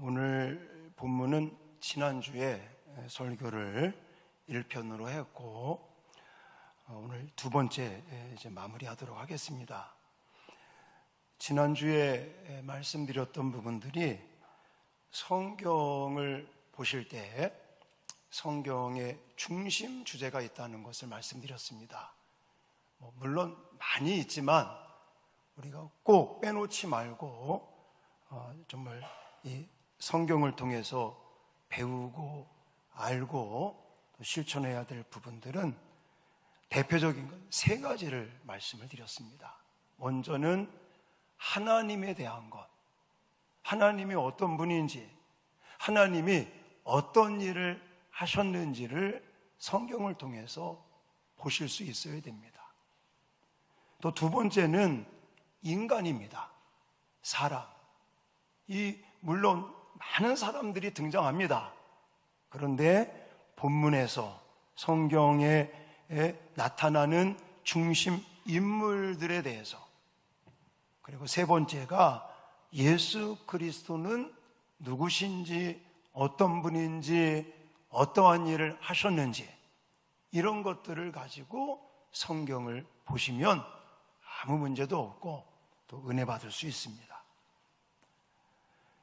오늘 본문은 지난주에 설교를 1편으로 했고 오늘 두 번째 이제 마무리하도록 하겠습니다. 지난주에 말씀드렸던 부분들이 성경을 보실 때 성경의 중심 주제가 있다는 것을 말씀드렸습니다. 물론 많이 있지만 우리가 꼭 빼놓지 말고 정말 이 성경을 통해서 배우고 알고 또 실천해야 될 부분들은 대표적인 건 세 가지를 말씀을 드렸습니다. 먼저는 하나님에 대한 것, 하나님이 어떤 분인지, 하나님이 어떤 일을 하셨는지를 성경을 통해서 보실 수 있어야 됩니다. 또 두 번째는 인간입니다. 사람. 물론 많은 사람들이 등장합니다. 그런데 본문에서 성경에 나타나는 중심 인물들에 대해서, 그리고 세 번째가 예수 그리스도는 누구신지, 어떤 분인지, 어떠한 일을 하셨는지, 이런 것들을 가지고 성경을 보시면 아무 문제도 없고 또 은혜 받을 수 있습니다.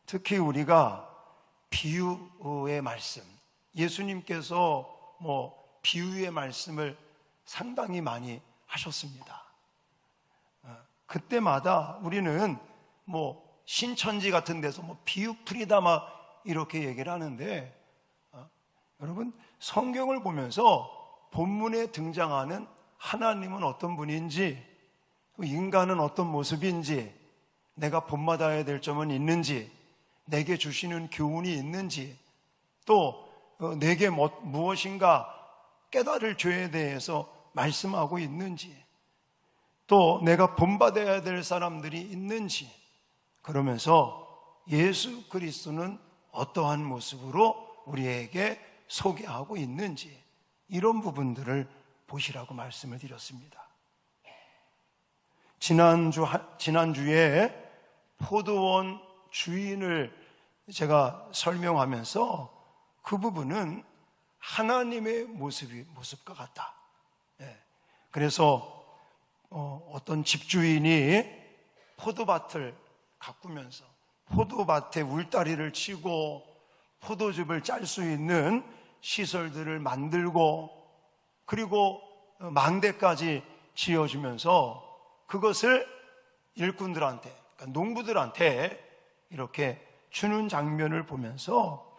특히 우리가 비유의 말씀, 예수님께서 비유의 말씀을 상당히 많이 하셨습니다. 그때마다 우리는 신천지 같은 데서 비유풀이다 이렇게 얘기를 하는데, 여러분 성경을 보면서 본문에 등장하는 하나님은 어떤 분인지, 인간은 어떤 모습인지, 내가 본받아야 될 점은 있는지, 내게 주시는 교훈이 있는지, 또 내게 무엇인가 깨달을 죄에 대해서 말씀하고 있는지, 또 내가 본받아야 될 사람들이 있는지, 그러면서 예수 그리스도는 어떠한 모습으로 우리에게 소개하고 있는지, 이런 부분들을 보시라고 말씀을 드렸습니다. 지난주에 포도원 주인을 제가 설명하면서 그 부분은 하나님의 모습과 같다. 그래서 어떤 집주인이 포도밭을 가꾸면서 포도밭에 울타리를 치고 포도즙을 짤 수 있는 시설들을 만들고, 그리고 망대까지 지어주면서 그것을 일꾼들한테, 그러니까 농부들한테 이렇게 주는 장면을 보면서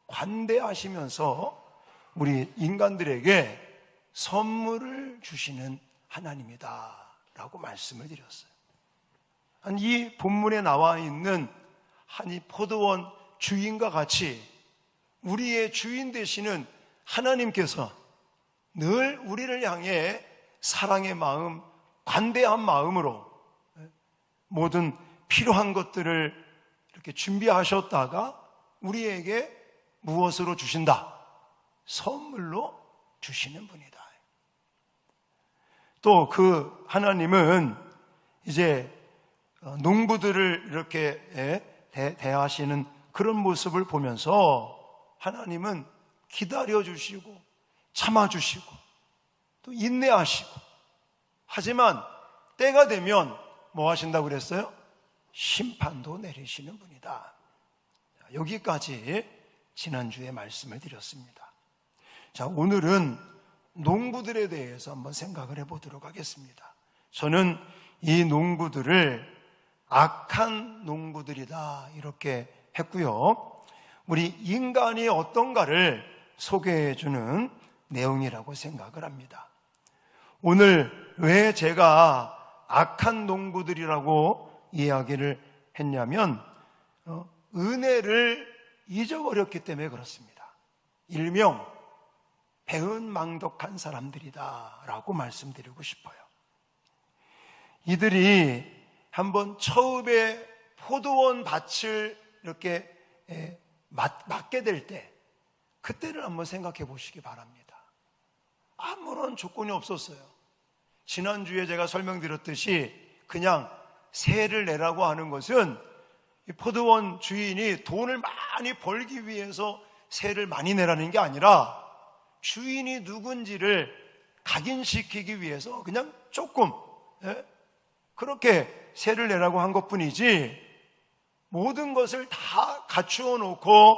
관대하시면서 우리 인간들에게 선물을 주시는 하나님이다 라고 말씀을 드렸어요. 이 본문에 나와 있는 한 이 포도원 주인과 같이 우리의 주인 되시는 하나님께서 늘 우리를 향해 사랑의 마음, 관대한 마음으로 모든 필요한 것들을 이렇게 준비하셨다가 우리에게 무엇으로 주신다? 선물로 주시는 분이다. 또 그 하나님은 이제 농부들을 이렇게 대하시는 그런 모습을 보면서 하나님은 기다려주시고 참아주시고 또 인내하시고, 하지만 때가 되면 뭐 하신다고 그랬어요? 심판도 내리시는 분이다. 여기까지 지난주에 말씀을 드렸습니다. 자, 오늘은 농부들에 대해서 한번 생각을 해보도록 하겠습니다. 저는 이 농부들을 악한 농부들이다 이렇게 했고요, 우리 인간이 어떤가를 소개해주는 내용이라고 생각을 합니다. 오늘 왜 제가 악한 농부들이라고 이야기를 했냐면 은혜를 잊어버렸기 때문에 그렇습니다. 일명 배은망덕한 사람들이다 라고 말씀드리고 싶어요. 이들이 한번 처음에 포도원 밭을 이렇게 맡게 될 때, 그때를 한번 생각해 보시기 바랍니다. 아무런 조건이 없었어요. 지난주에 제가 설명드렸듯이 그냥 세를 내라고 하는 것은 이 포도원 주인이 돈을 많이 벌기 위해서 세를 많이 내라는 게 아니라 주인이 누군지를 각인시키기 위해서 그냥 조금 그렇게 세를 내라고 한 것뿐이지, 모든 것을 다 갖추어 놓고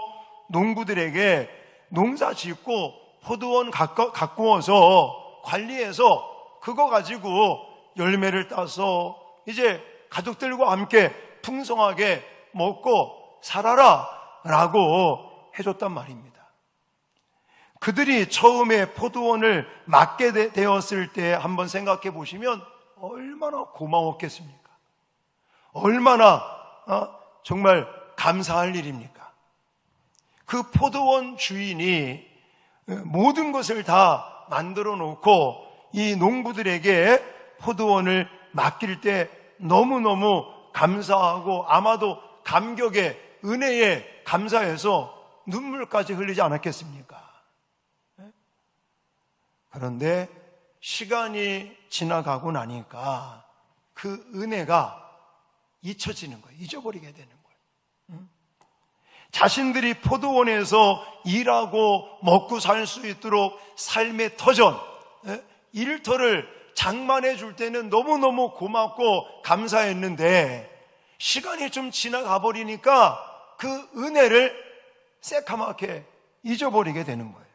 농부들에게 농사 짓고 포도원 가꾸어서 관리해서 그거 가지고 열매를 따서 이제 가족들과 함께 풍성하게 먹고 살아라 라고 해줬단 말입니다. 그들이 처음에 포도원을 맡게 되었을 때 한번 생각해 보시면 얼마나 고마웠겠습니까? 얼마나 정말 감사할 일입니까? 그 포도원 주인이 모든 것을 다 만들어 놓고 이 농부들에게 포도원을 맡길 때 너무너무 감사하고 아마도 감격에 은혜에 감사해서 눈물까지 흘리지 않았겠습니까? 그런데 시간이 지나가고 나니까 그 은혜가 잊혀지는 거예요. 잊어버리게 되는 거예요. 자신들이 포도원에서 일하고 먹고 살 수 있도록 삶의 터전, 일터를 장만해 줄 때는 너무너무 고맙고 감사했는데 시간이 좀 지나가 버리니까 그 은혜를 새카맣게 잊어버리게 되는 거예요.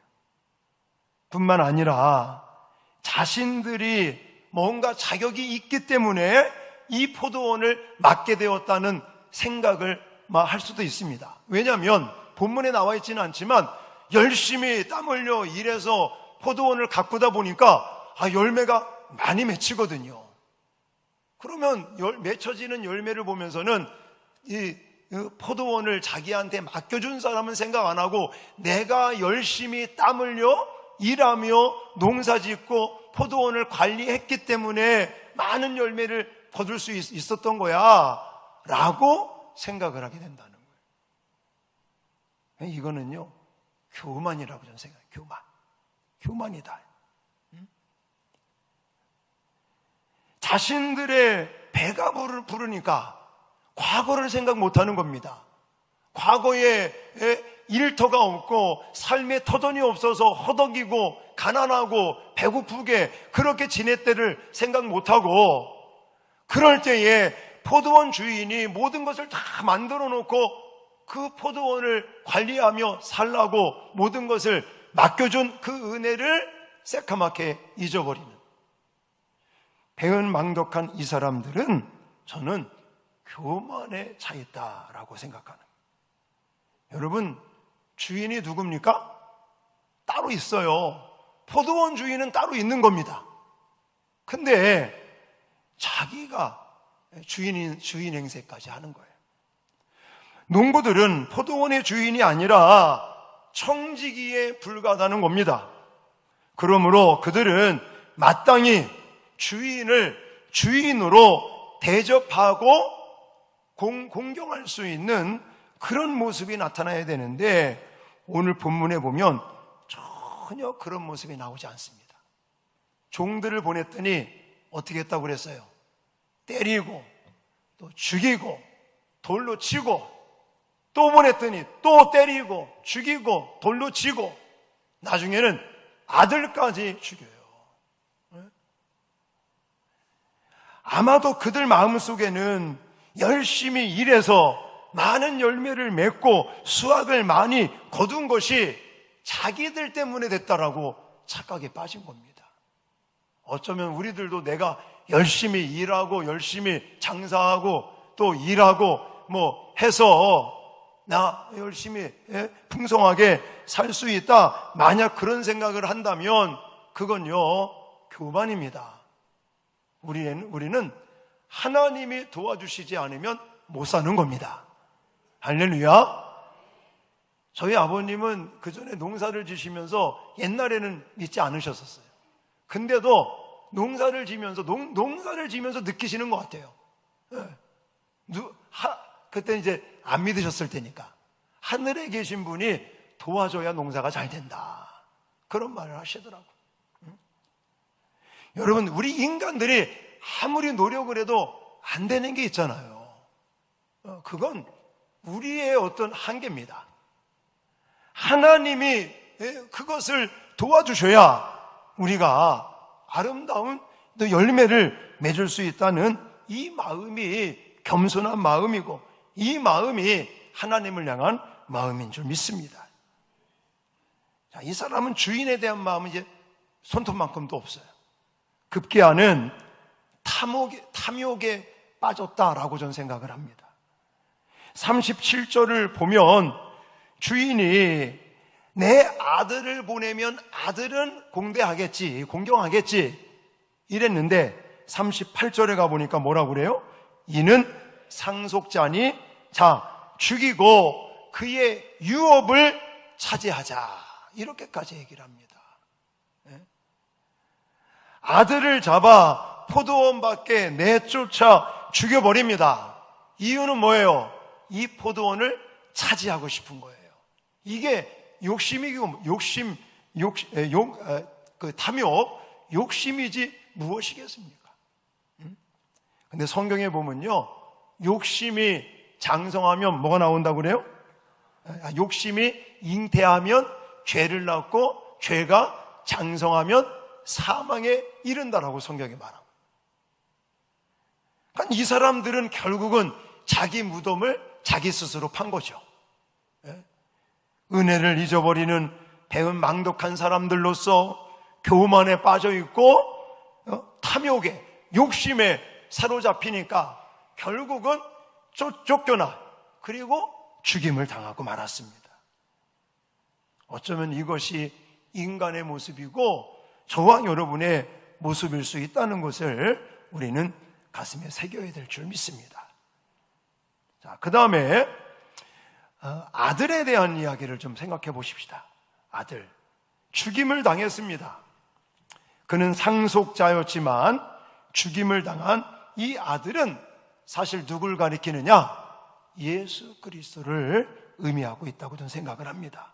뿐만 아니라 자신들이 뭔가 자격이 있기 때문에 이 포도원을 맡게 되었다는 생각을 할 수도 있습니다. 왜냐하면 본문에 나와 있지는 않지만 열심히 땀 흘려 일해서 포도원을 가꾸다 보니까 열매가 많이 맺히거든요. 그러면 맺혀지는 열매를 보면서는 이 포도원을 자기한테 맡겨준 사람은 생각 안 하고 내가 열심히 땀 흘려 일하며 농사짓고 포도원을 관리했기 때문에 많은 열매를 거둘 수 있었던 거야 라고 생각을 하게 된다는 거예요. 이거는요 교만이라고 저는 생각해요. 교만이다. 자신들의 배가 부르니까 과거를 생각 못하는 겁니다. 과거에 일터가 없고 삶의 터전이 없어서 허덕이고 가난하고 배고프게 그렇게 지낼 때를 생각 못하고, 그럴 때에 포도원 주인이 모든 것을 다 만들어 놓고 그 포도원을 관리하며 살라고 모든 것을 맡겨준 그 은혜를 새카맣게 잊어버리는 배은망덕한 이 사람들은 저는 교만에 차 있다라고 생각하는 거예요. 여러분, 주인이 누굽니까? 따로 있어요. 포도원 주인은 따로 있는 겁니다. 근데 자기가 주인 행세까지 하는 거예요. 농부들은 포도원의 주인이 아니라 청지기에 불과하다는 겁니다. 그러므로 그들은 마땅히 주인을 주인으로 대접하고 공경할 수 있는 그런 모습이 나타나야 되는데 오늘 본문에 보면 전혀 그런 모습이 나오지 않습니다. 종들을 보냈더니 어떻게 했다고 그랬어요? 때리고 또 죽이고 돌로 치고, 또 보냈더니 또 때리고 죽이고 돌로 치고 나중에는 아들까지 죽여요. 아마도 그들 마음속에는 열심히 일해서 많은 열매를 맺고 수확을 많이 거둔 것이 자기들 때문에 됐다라고 착각에 빠진 겁니다. 어쩌면 우리들도 내가 열심히 일하고 열심히 장사하고 또 일하고 해서 나 열심히 풍성하게 살 수 있다, 만약 그런 생각을 한다면 그건요 교만입니다. 우리는 하나님이 도와주시지 않으면 못 사는 겁니다. 할렐루야. 저희 아버님은 그 전에 농사를 지시면서 옛날에는 믿지 않으셨었어요. 근데도 농사를 지면서 느끼시는 것 같아요. 그때 이제 안 믿으셨을 테니까 하늘에 계신 분이 도와줘야 농사가 잘 된다, 그런 말을 하시더라고요. 여러분, 우리 인간들이 아무리 노력을 해도 안 되는 게 있잖아요. 그건 우리의 어떤 한계입니다. 하나님이 그것을 도와주셔야 우리가 아름다운 열매를 맺을 수 있다는 이 마음이 겸손한 마음이고, 이 마음이 하나님을 향한 마음인 줄 믿습니다. 자, 이 사람은 주인에 대한 마음은 이제 손톱만큼도 없어요. 급기야는 탐욕에 빠졌다라고 저는 생각을 합니다. 37절을 보면 주인이 내 아들을 보내면 아들은 공경하겠지 이랬는데 38절에 가보니까 뭐라고 그래요? 이는 상속자니 자 죽이고 그의 유업을 차지하자, 이렇게까지 얘기를 합니다. 아들을 잡아 포도원 밖에 내쫓아 죽여버립니다. 이유는 뭐예요? 이 포도원을 차지하고 싶은 거예요. 이게 욕심이고 탐욕, 욕심이지 무엇이겠습니까? 근데 성경에 보면요, 욕심이 장성하면 뭐가 나온다고 그래요? 욕심이 잉태하면 죄를 낳고, 죄가 장성하면 사망에 이른다라고 성경이 말합니다. 그러니까 이 사람들은 결국은 자기 무덤을 자기 스스로 판 거죠. 은혜를 잊어버리는 배은 망독한 사람들로서 교만에 빠져 있고 탐욕에, 욕심에 사로잡히니까 결국은 쫓겨나, 그리고 죽임을 당하고 말았습니다. 어쩌면 이것이 인간의 모습이고 저와 여러분의 모습일 수 있다는 것을 우리는 가슴에 새겨야 될 줄 믿습니다. 자, 그 다음에 아들에 대한 이야기를 좀 생각해 보십시다. 아들, 죽임을 당했습니다. 그는 상속자였지만 죽임을 당한 이 아들은 사실 누굴 가리키느냐? 예수 그리스도를 의미하고 있다고 저는 생각을 합니다.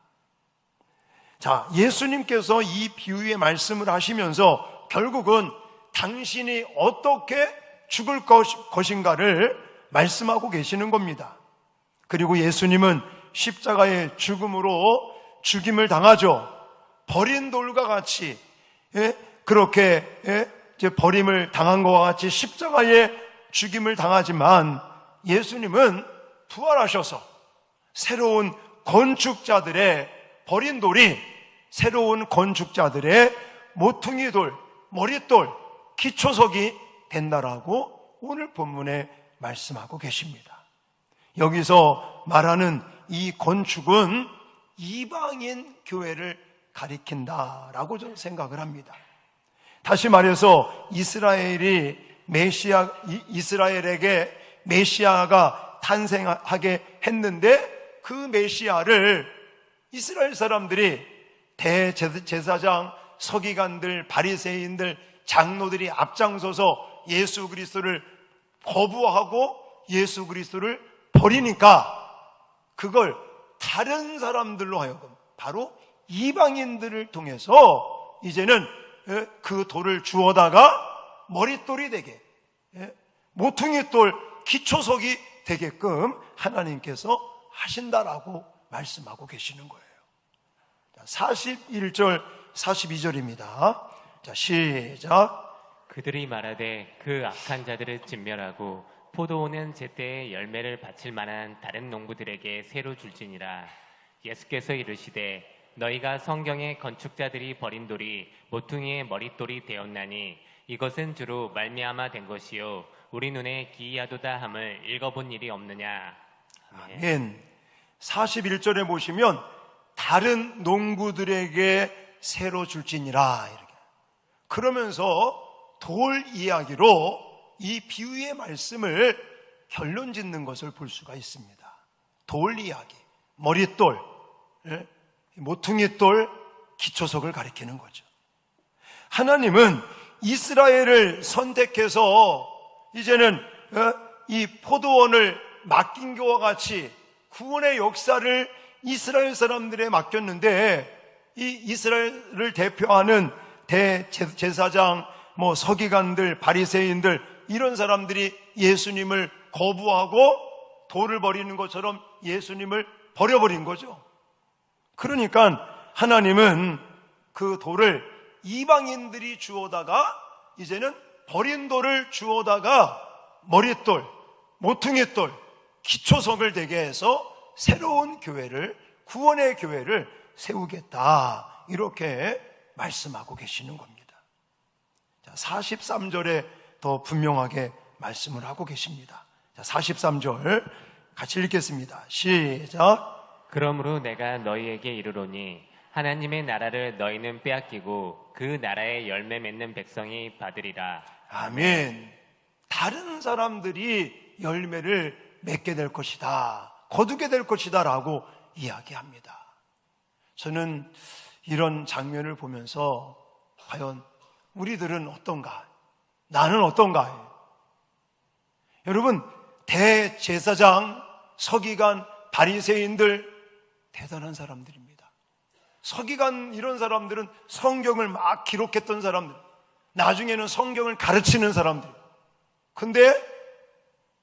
자, 예수님께서 이 비유의 말씀을 하시면서 결국은 당신이 어떻게 죽을 것인가를 말씀하고 계시는 겁니다. 그리고 예수님은 십자가의 죽음으로 죽임을 당하죠. 버린 돌과 같이, 그렇게 버림을 당한 것과 같이 십자가의 죽임을 당하지만 예수님은 부활하셔서 새로운 건축자들의 버린 돌이 새로운 건축자들의 모퉁이 돌, 머릿돌, 기초석이 된다라고 오늘 본문에 말씀하고 계십니다. 여기서 말하는 이 건축은 이방인 교회를 가리킨다라고 저는 생각을 합니다. 다시 말해서 이스라엘에게 메시아가 탄생하게 했는데 그 메시아를 이스라엘 사람들이 대제사장, 서기관들, 바리새인들, 장로들이 앞장서서 예수 그리스도를 거부하고 예수 그리스도를 버리니까 그걸 다른 사람들로 하여금, 바로 이방인들을 통해서 이제는 그 돌을 주워다가 머릿돌이 되게, 모퉁이돌, 기초석이 되게끔 하나님께서 하신다라고 말씀하고 계시는 거예요. 41절, 42절입니다. 자, 시작. 그들이 말하되 그 악한 자들을 진멸하고 포도원은 제때에 열매를 바칠 만한 다른 농부들에게 새로 줄지니라. 예수께서 이르시되 너희가 성경의 건축자들이 버린 돌이 모퉁이의 머릿돌이 되었나니 이것은 주로 말미암아 된 것이요 우리 눈에 기이하도다 함을 읽어본 일이 없느냐. 아멘. 41절에 보시면 다른 농부들에게 새로 줄지니라 이렇게. 그러면서 돌 이야기로 이 비유의 말씀을 결론 짓는 것을 볼 수가 있습니다. 돌 이야기, 머릿돌, 모퉁이돌, 기초석을 가리키는 거죠. 하나님은 이스라엘을 선택해서 이제는 이 포도원을 맡긴 것과 같이 구원의 역사를 이스라엘 사람들에 맡겼는데, 이 이스라엘을 대표하는 대제사장, 서기관들, 바리새인들, 이런 사람들이 예수님을 거부하고 돌을 버리는 것처럼 예수님을 버려버린 거죠. 그러니까 하나님은 그 돌을 이방인들이 주워다가 이제는 버린 돌을 주워다가 머릿돌, 모퉁이돌, 기초석을 되게 해서 새로운 교회를, 구원의 교회를 세우겠다, 이렇게 말씀하고 계시는 겁니다. 43절에 더 분명하게 말씀을 하고 계십니다. 43절 같이 읽겠습니다. 시작. 그러므로 내가 너희에게 이르노니 하나님의 나라를 너희는 빼앗기고 그 나라의 열매 맺는 백성이 받으리라. 아멘. 다른 사람들이 열매를 맺게 될 것이다, 거두게 될 것이다 라고 이야기합니다. 저는 이런 장면을 보면서 과연 우리들은 어떤가, 나는 어떤가. 여러분, 대제사장, 서기관, 바리새인들 대단한 사람들입니다. 서기관 이런 사람들은 성경을 막 기록했던 사람들, 나중에는 성경을 가르치는 사람들. 근데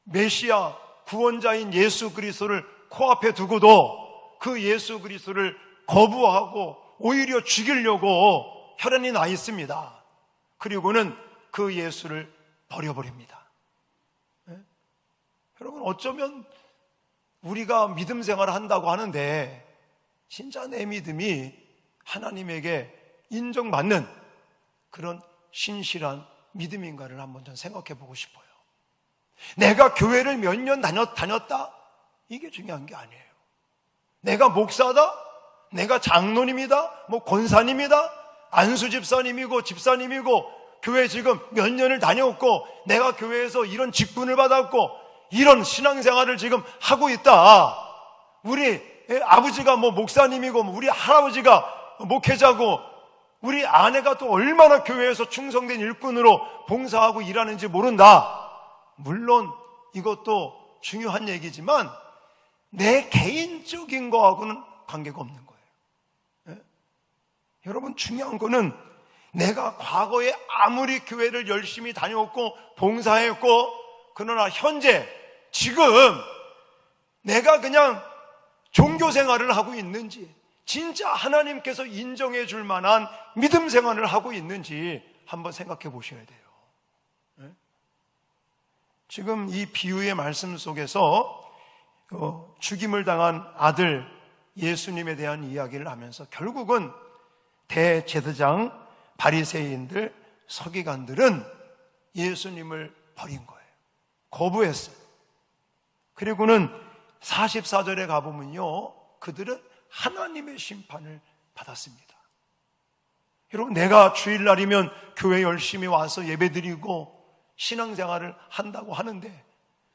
메시아 구원자인 예수 그리스도를 코앞에 두고도 그 예수 그리스도를 거부하고 오히려 죽이려고 혈안이 나 있습니다. 그리고는 그 예수를 버려버립니다. 네? 여러분, 어쩌면 우리가 믿음 생활을 한다고 하는데 진짜 내 믿음이 하나님에게 인정받는 그런 신실한 믿음인가를 한번 좀 생각해 보고 싶어요. 내가 교회를 몇 년 다녔다? 이게 중요한 게 아니에요. 내가 목사다? 내가 장로님이다? 뭐 권사님이다? 안수 집사님이고 집사님이고 교회 지금 몇 년을 다녔고 내가 교회에서 이런 직분을 받았고 이런 신앙생활을 지금 하고 있다. 우리 아버지가 뭐 목사님이고 우리 할아버지가 목회자고 우리 아내가 또 얼마나 교회에서 충성된 일꾼으로 봉사하고 일하는지 모른다. 물론 이것도 중요한 얘기지만 내 개인적인 거하고는 관계가 없는 거예요. 네? 여러분, 중요한 거는 내가 과거에 아무리 교회를 열심히 다녔고 봉사했고 그러나 현재 지금 내가 그냥 종교 생활을 하고 있는지, 진짜 하나님께서 인정해 줄 만한 믿음 생활을 하고 있는지 한번 생각해 보셔야 돼요. 네? 지금 이 비유의 말씀 속에서 죽임을 당한 아들 예수님에 대한 이야기를 하면서 결국은 대제사장, 바리새인들, 서기관들은 예수님을 버린 거예요. 거부했어요. 그리고는 44절에 가보면요, 그들은 하나님의 심판을 받았습니다. 여러분, 내가 주일날이면 교회 열심히 와서 예배드리고 신앙생활을 한다고 하는데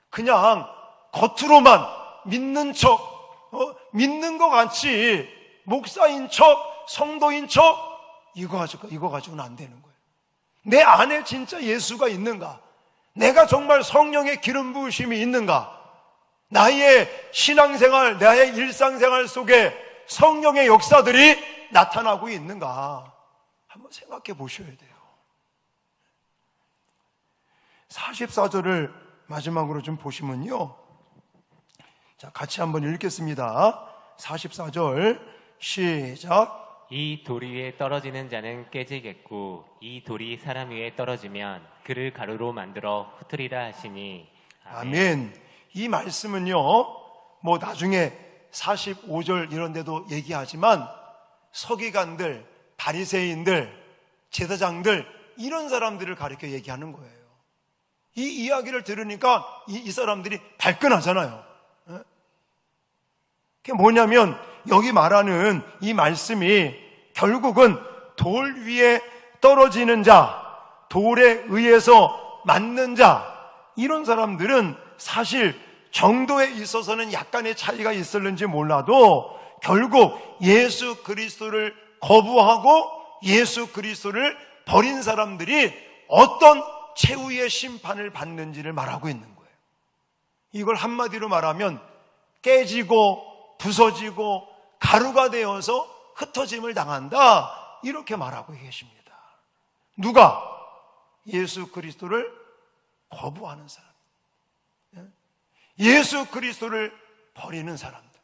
그냥 겉으로만 믿는 척, 믿는 것 같이 목사인 척, 성도인 척, 이거 가지고는 안 되는 거예요. 내 안에 진짜 예수가 있는가? 내가 정말 성령의 기름 부으심이 있는가? 나의 신앙생활, 나의 일상생활 속에 성령의 역사들이 나타나고 있는가? 한번 생각해 보셔야 돼요. 44절을 마지막으로 좀 보시면요, 자, 같이 한번 읽겠습니다. 44절 시작. 이 돌 위에 떨어지는 자는 깨지겠고 이 돌이 사람 위에 떨어지면 그를 가루로 만들어 흩으리라 하시니 아멘. 이 말씀은요, 뭐 나중에 45절 이런 데도 얘기하지만 서기관들, 바리새인들, 제사장들 이런 사람들을 가리켜 얘기하는 거예요. 이 이야기를 들으니까 이 사람들이 발끈하잖아요. 그게 뭐냐면 여기 말하는 이 말씀이 결국은 돌 위에 떨어지는 자, 돌에 의해서 맞는 자, 이런 사람들은 사실 정도에 있어서는 약간의 차이가 있었는지 몰라도 결국 예수 그리스도를 거부하고 예수 그리스도를 버린 사람들이 어떤 최후의 심판을 받는지를 말하고 있는 거예요. 이걸 한마디로 말하면 깨지고 부서지고 가루가 되어서 흩어짐을 당한다, 이렇게 말하고 계십니다. 누가? 예수 그리스도를 거부하는 사람, 예수 그리스도를 버리는 사람들.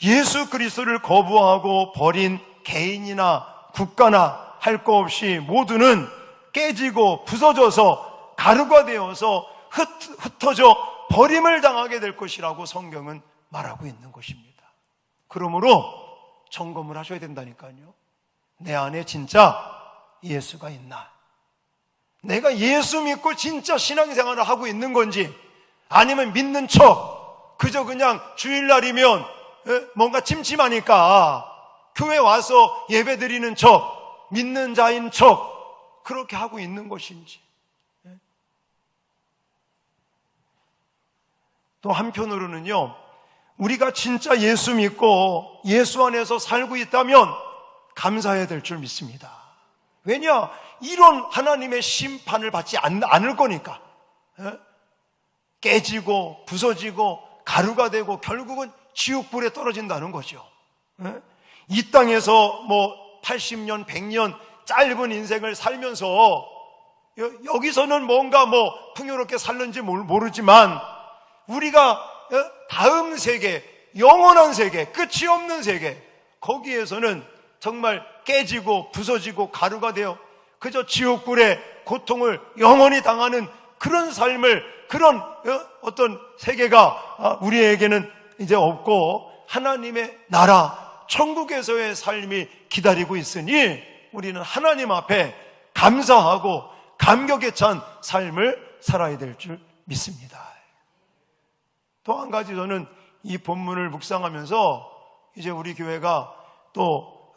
예수 그리스도를 거부하고 버린 개인이나 국가나 할 거 없이 모두는 깨지고 부서져서 가루가 되어서 흩어져 버림을 당하게 될 것이라고 성경은 말하고 있는 것입니다. 그러므로 점검을 하셔야 된다니까요. 내 안에 진짜 예수가 있나? 내가 예수 믿고 진짜 신앙생활을 하고 있는 건지, 아니면 믿는 척 그저 그냥 주일날이면 뭔가 찜찜하니까 교회 와서 예배 드리는 척, 믿는 자인 척 그렇게 하고 있는 것인지. 또 한편으로는요, 우리가 진짜 예수 믿고 예수 안에서 살고 있다면 감사해야 될 줄 믿습니다. 왜냐? 이런 하나님의 심판을 받지 않을 거니까. 깨지고 부서지고 가루가 되고 결국은 지옥불에 떨어진다는 거죠. 이 땅에서 뭐 80년, 100년 짧은 인생을 살면서 여기서는 뭔가 뭐 풍요롭게 살는지 모르지만 우리가 다음 세계, 영원한 세계, 끝이 없는 세계, 거기에서는 정말 깨지고 부서지고 가루가 되어 그저 지옥불의 고통을 영원히 당하는 그런 삶을, 그런 어떤 세계가 우리에게는 이제 없고 하나님의 나라, 천국에서의 삶이 기다리고 있으니 우리는 하나님 앞에 감사하고 감격에 찬 삶을 살아야 될 줄 믿습니다. 또 한 가지, 저는 이 본문을 묵상하면서 이제 우리 교회가 또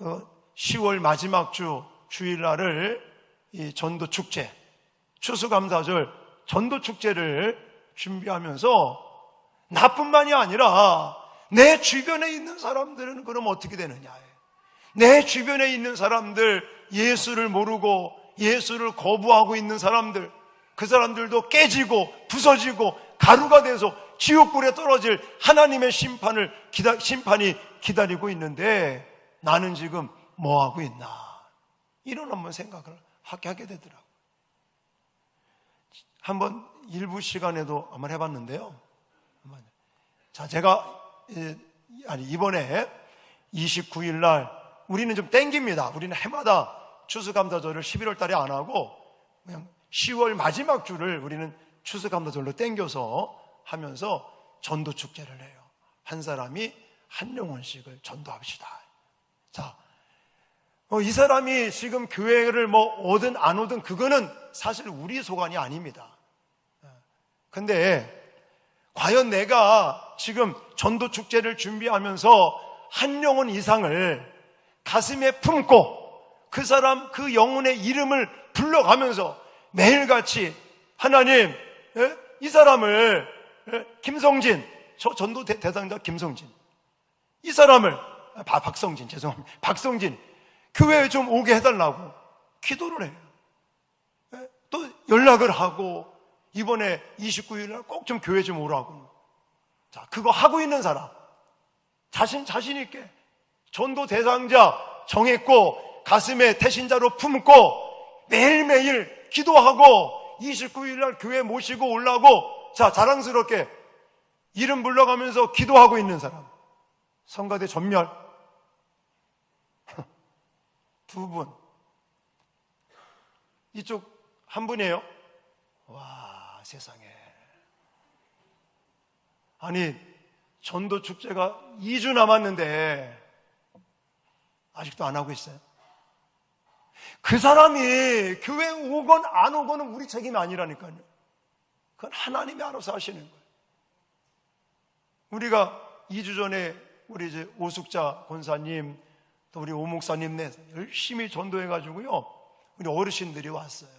10월 마지막 주 주일날을 이 전도축제, 추수감사절 전도축제를 준비하면서 나뿐만이 아니라 내 주변에 있는 사람들은 그럼 어떻게 되느냐. 내 주변에 있는 사람들, 예수를 모르고 예수를 거부하고 있는 사람들, 그 사람들도 깨지고 부서지고 가루가 돼서 지옥불에 떨어질 하나님의 심판이 기다리고 있는데 나는 지금 뭐하고 있나, 이런 한번 생각을 하게 되더라고요. 한번 일부 시간에도 한번 해봤는데요. 자, 제가 이번에 29일 날 우리는 좀 땡깁니다. 우리는 해마다 추수감사절을 11월 달에 안 하고 그냥 10월 마지막 주를 우리는 추수감사절로 땡겨서 하면서 전도축제를 해요. 한 사람이 한 영혼씩을 전도합시다. 자, 이 사람이 지금 교회를 뭐 오든 안 오든 그거는 사실 우리 소관이 아닙니다. 근데 과연 내가 지금 전도축제를 준비하면서 한 영혼 이상을 가슴에 품고 그 사람, 그 영혼의 이름을 불러가면서 매일같이 하나님, 이 사람을, 김성진, 저 전도 대상자 김성진, 이 사람을, 박성진, 죄송합니다. 박성진, 교회에 좀 오게 해달라고 기도를 해요. 또 연락을 하고 이번에 29일 날 꼭 좀 교회 좀 오라고. 자, 그거 하고 있는 사람 자신 있게 전도 대상자 정했고 가슴에 태신자로 품고 매일매일 기도하고 29일 날 교회 모시고 오려고, 자, 자랑스럽게 이름 불러가면서 기도하고 있는 사람. 성가대 전멸 2분, 이쪽 1분이에요. 와, 세상에. 아니, 전도축제가 2주 남았는데 아직도 안 하고 있어요. 그 사람이 교회 오건 안 오건은 우리 책임이 아니라니까요. 그건 하나님이 알아서 하시는 거예요. 우리가 2주 전에 우리 이제 오숙자 권사님, 또 우리 오 목사님 열심히 전도해가지고요, 우리 어르신들이 왔어요.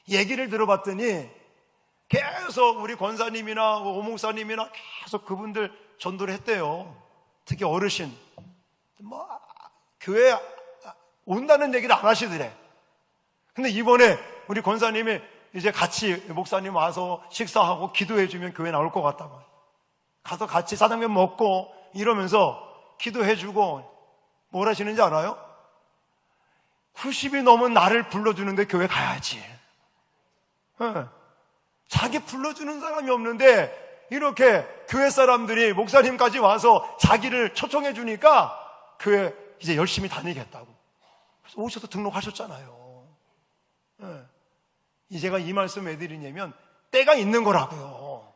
얘기를 들어봤더니 계속 우리 권사님이나 오 목사님이나 계속 그분들 전도를 했대요. 특히 어르신, 뭐 교회 온다는 얘기를 안 하시더래. 근데 이번에 우리 권사님이 이제 같이 목사님 와서 식사하고 기도해주면 교회 나올 것 같다고. 가서 같이 짜장면 먹고 이러면서 기도해주고 뭘 하시는지 알아요? 90이 넘은 나를 불러주는데 교회 가야지. 자기 불러주는 사람이 없는데 이렇게 교회 사람들이 목사님까지 와서 자기를 초청해 주니까 교회 이제 열심히 다니겠다고. 그래서 오셔서 등록하셨잖아요. 네. 제가 이 말씀 왜 드리냐면 때가 있는 거라고요.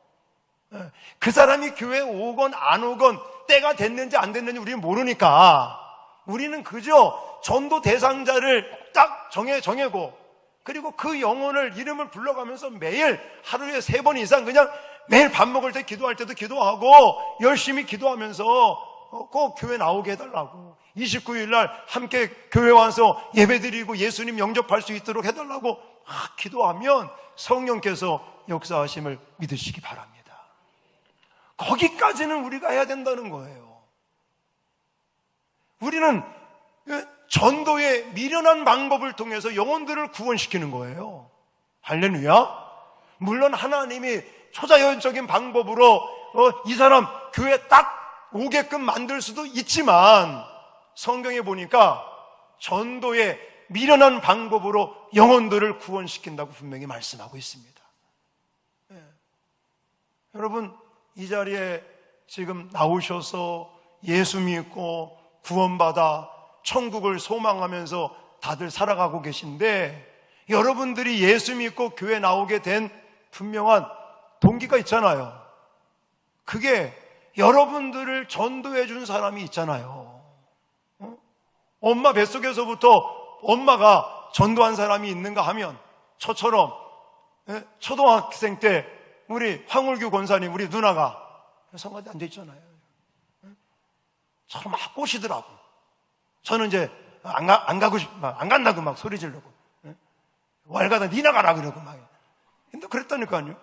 네. 그 사람이 교회에 오건 안 오건 때가 됐는지 안 됐는지 우리는 모르니까 우리는 그저 전도 대상자를 딱 정해고 그리고 그 영혼을 이름을 불러가면서 매일 하루에 3번 이상 그냥 매일 밥 먹을 때 기도할 때도 기도하고 열심히 기도하면서 꼭 교회 나오게 해달라고 29일 날 함께 교회 와서 예배드리고 예수님 영접할 수 있도록 해달라고 기도하면 성령께서 역사하심을 믿으시기 바랍니다. 거기까지는 우리가 해야 된다는 거예요. 우리는 전도의 미련한 방법을 통해서 영혼들을 구원시키는 거예요. 할렐루야. 물론 하나님이 초자연적인 방법으로 이 사람 교회 딱 오게끔 만들 수도 있지만 성경에 보니까 전도의 미련한 방법으로 영혼들을 구원시킨다고 분명히 말씀하고 있습니다. 네. 여러분 이 자리에 지금 나오셔서 예수 믿고 구원받아 천국을 소망하면서 다들 살아가고 계신데 여러분들이 예수 믿고 교회 나오게 된 분명한 동기가 있잖아요. 그게 여러분들을 전도해 준 사람이 있잖아요. 엄마 뱃속에서부터 엄마가 전도한 사람이 있는가 하면 저처럼 초등학생 때 우리 황울규 권사님 우리 누나가 성가대 앉아 있잖아요. 저를 막 꼬시더라고. 저는 이제 안 간다고 막 소리 지르고 월가다 니나 가라 그러고 막. 근데 그랬다니까요.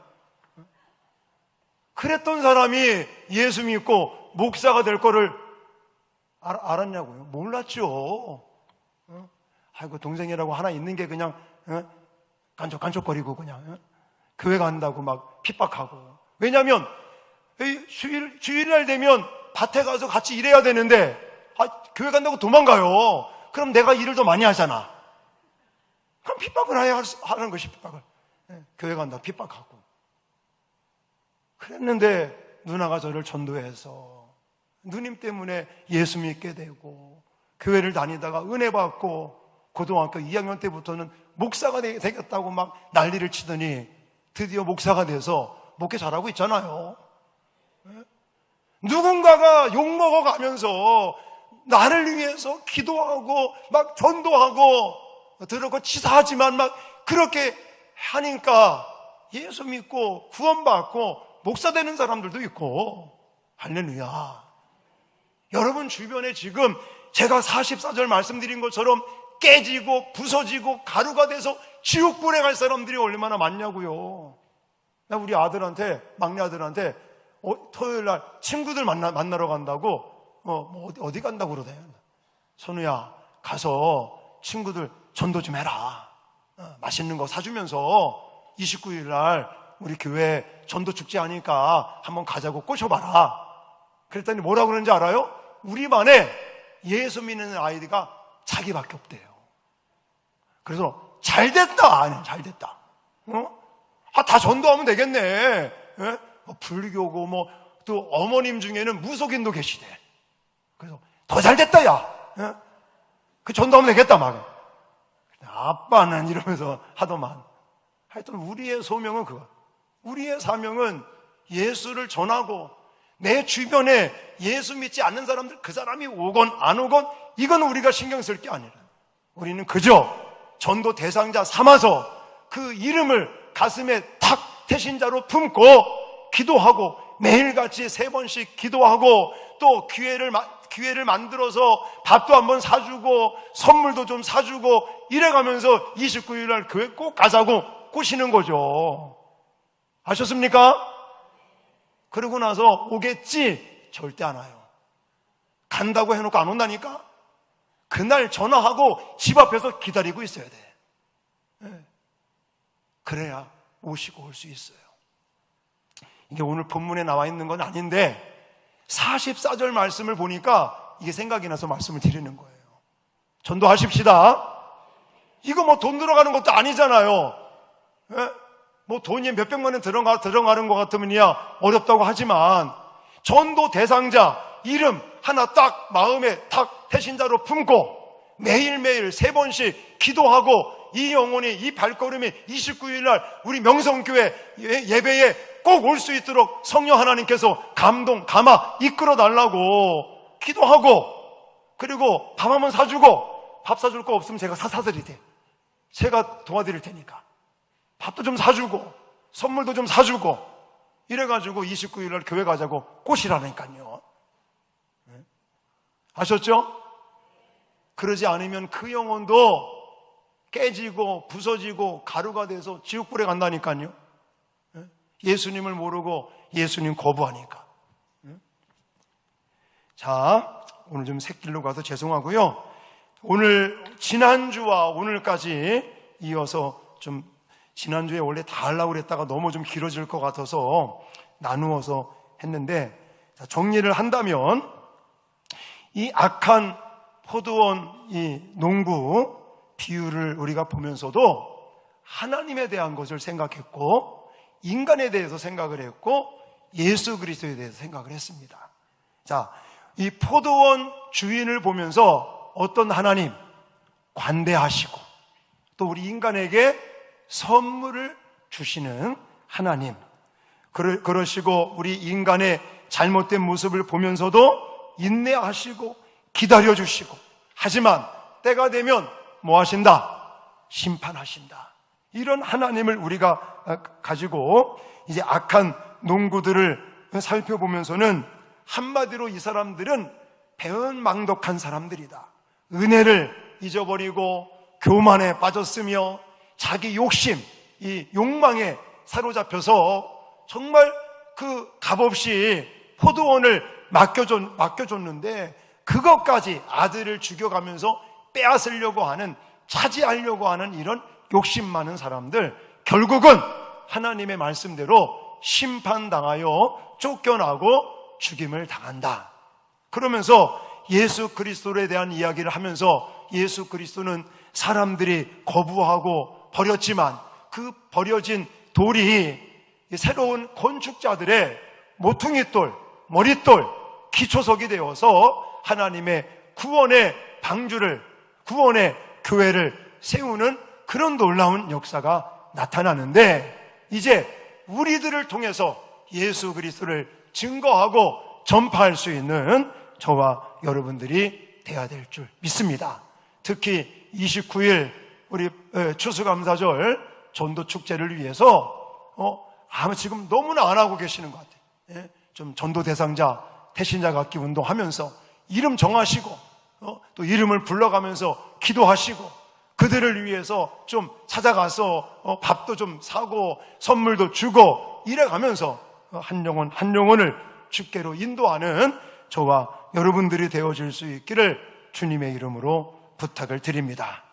그랬던 사람이 예수 믿고 목사가 될 거를 알았냐고요? 몰랐죠. 아이고 동생이라고 하나 있는 게 그냥 간족거리고 그냥 교회 간다고 막 핍박하고. 왜냐하면 주일날 되면 밭에 가서 같이 일해야 되는데 교회 간다고 도망가요. 그럼 내가 일을 더 많이 하잖아. 그럼 핍박을 해야 하는 것이 핍박을. 교회 간다고 핍박하고. 그랬는데 누나가 저를 전도해서 누님 때문에 예수 믿게 되고 교회를 다니다가 은혜 받고 고등학교 2학년 때부터는 목사가 되겠다고 막 난리를 치더니 드디어 목사가 돼서 목회 잘하고 있잖아요. 누군가가 욕먹어 가면서 나를 위해서 기도하고 막 전도하고 들었고 치사하지만 막 그렇게 하니까 예수 믿고 구원받고 목사 되는 사람들도 있고. 할렐루야. 여러분 주변에 지금 제가 44절 말씀드린 것처럼 깨지고 부서지고 가루가 돼서 지옥불에 갈 사람들이 얼마나 많냐고요. 나 우리 아들한테 막내 아들한테 토요일 날 친구들 만나러 간다고 어디 간다고 그러대. 선우야 가서 친구들 전도 좀 해라. 맛있는 거 사주면서 29일 날 우리 교회 전도 축제 하니까 한번 가자고 꼬셔봐라. 그랬더니 뭐라고 그러는지 알아요? 우리 반에 예수 믿는 아이가 자기밖에 없대요. 그래서 잘됐다. 아니 잘됐다. 다 전도하면 되겠네. 예? 불교고 또 어머님 중에는 무속인도 계시대. 그래서 더 잘됐다 야. 예? 그 전도하면 되겠다 막. 아빠는 이러면서 하더만. 하여튼 우리의 소명은 그거. 우리의 사명은 예수를 전하고 내 주변에 예수 믿지 않는 사람들 그 사람이 오건 안 오건 이건 우리가 신경 쓸 게 아니라 우리는 그저 전도 대상자 삼아서 그 이름을 가슴에 탁 태신자로 품고 기도하고 매일같이 3번씩 기도하고 또 기회를 만들어서 밥도 한번 사주고 선물도 좀 사주고 이래가면서 29일 날 교회 꼭 가자고 꼬시는 거죠. 아셨습니까? 그러고 나서 오겠지? 절대 안 와요. 간다고 해놓고 안 온다니까? 그날 전화하고 집 앞에서 기다리고 있어야 돼. 네. 그래야 오시고 올 수 있어요. 이게 오늘 본문에 나와 있는 건 아닌데 44절 말씀을 보니까 이게 생각이 나서 말씀을 드리는 거예요. 전도하십시다. 이거 돈 들어가는 것도 아니잖아요. 네? 뭐 돈이 몇백만 원 들어가는 것 같으면야 어렵다고 하지만 전도 대상자 이름 하나 딱 마음에 딱 태신자로 품고 매일매일 3번씩 기도하고 이 영혼이 이 발걸음이 29일 날 우리 명성교회 예배에 꼭 올 수 있도록 성령 하나님께서 감동, 감화 이끌어 달라고 기도하고, 그리고 밥 한번 사주고, 밥 사줄 거 없으면 제가 사드릴게. 제가 도와드릴 테니까 밥도 좀 사주고 선물도 좀 사주고 이래가지고 29일 날 교회 가자고 꼬시라니까요. 아셨죠? 그러지 않으면 그 영혼도 깨지고 부서지고 가루가 돼서 지옥불에 간다니까요. 예수님을 모르고 예수님 거부하니까. 자, 오늘 좀 새길로 가서 죄송하고요. 오늘 지난주와 오늘까지 이어서 좀 지난주에 원래 다 하려고 그랬다가 너무 좀 길어질 것 같아서 나누어서 했는데, 정리를 한다면 이 악한 포도원 이 농부 비유를 우리가 보면서도 하나님에 대한 것을 생각했고 인간에 대해서 생각을 했고 예수 그리스도에 대해서 생각을 했습니다. 자, 이 포도원 주인을 보면서 어떤 하나님 관대하시고 또 우리 인간에게 선물을 주시는 하나님, 그러시고 우리 인간의 잘못된 모습을 보면서도 인내하시고 기다려주시고, 하지만 때가 되면 뭐 하신다? 심판하신다. 이런 하나님을 우리가 가지고 이제 악한 농구들을 살펴보면서는 한마디로 이 사람들은 배은망덕한 사람들이다. 은혜를 잊어버리고 교만에 빠졌으며 자기 욕심, 이 욕망에 사로잡혀서 정말 그 값없이 포도원을 맡겨줬는데 그것까지 아들을 죽여가면서 빼앗으려고 하는, 차지하려고 하는 이런 욕심 많은 사람들, 결국은 하나님의 말씀대로 심판당하여 쫓겨나고 죽임을 당한다. 그러면서 예수 그리스도에 대한 이야기를 하면서 예수 그리스도는 사람들이 거부하고 버렸지만 그 버려진 돌이 새로운 건축자들의 모퉁이돌, 머릿돌, 기초석이 되어서 하나님의 구원의 방주를, 구원의 교회를 세우는 그런 놀라운 역사가 나타나는데, 이제 우리들을 통해서 예수 그리스도를 증거하고 전파할 수 있는 저와 여러분들이 돼야 될 줄 믿습니다. 특히 29일 우리 추수감사절 전도축제를 위해서 아마 지금 너무나 안 하고 계시는 것 같아요. 좀 전도 대상자, 태신자 갖기 운동하면서 이름 정하시고 또 이름을 불러가면서 기도하시고 그들을 위해서 좀 찾아가서 밥도 좀 사고 선물도 주고 이래가면서 한 영혼 한 영혼을 주께로 인도하는 저와 여러분들이 되어질 수 있기를 주님의 이름으로 부탁을 드립니다.